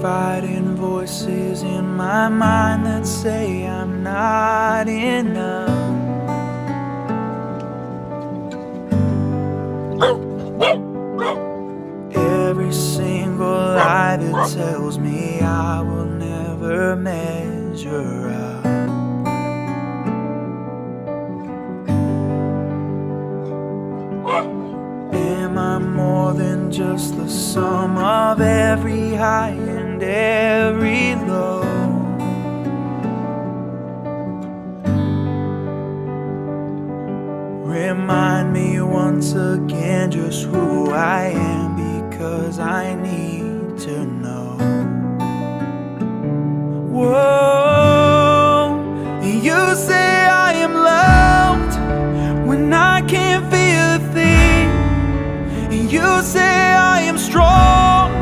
fighting voices in my mind that say I'm not enough. Every single lie that tells me I will never measure up. Am I more than just the sum of every high and every low? Remind me once again just who I am, because I need to know. Whoa, you say I am loved when I can't feel a thing. You say I am strong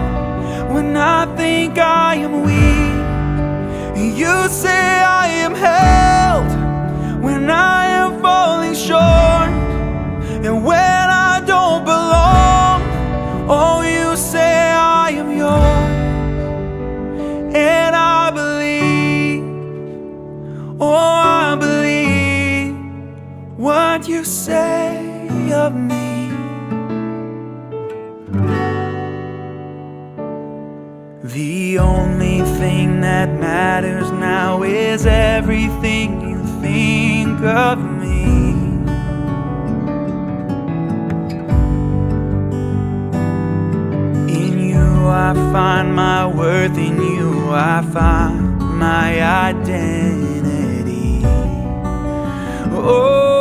when I think I am weak. You say I am held when I am falling short, and when I don't belong, oh, you say I am yours. And I believe, oh, I believe what you say of me. The only thing that matters now is everything you think of me. In you I find my worth, in you I find my identity. Oh,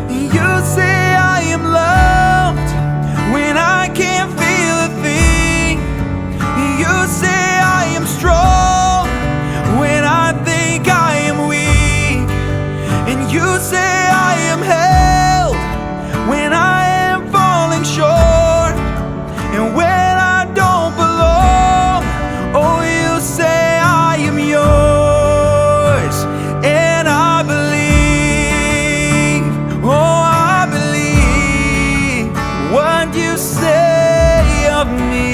you say I am loved when I can't feel a thing. You say I am strong when I think I am weak. And you say I am held when I am falling short, and when I don't belong, oh, you say I am yours. And I believe, oh, I believe what you say of me.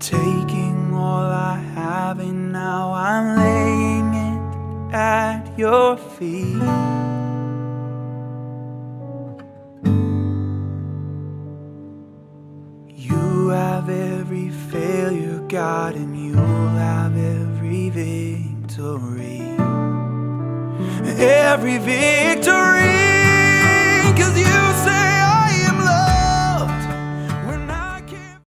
Taking all I have and now I'm laying it at your feet. You have every failure, God, and you'll have every victory. Every victory.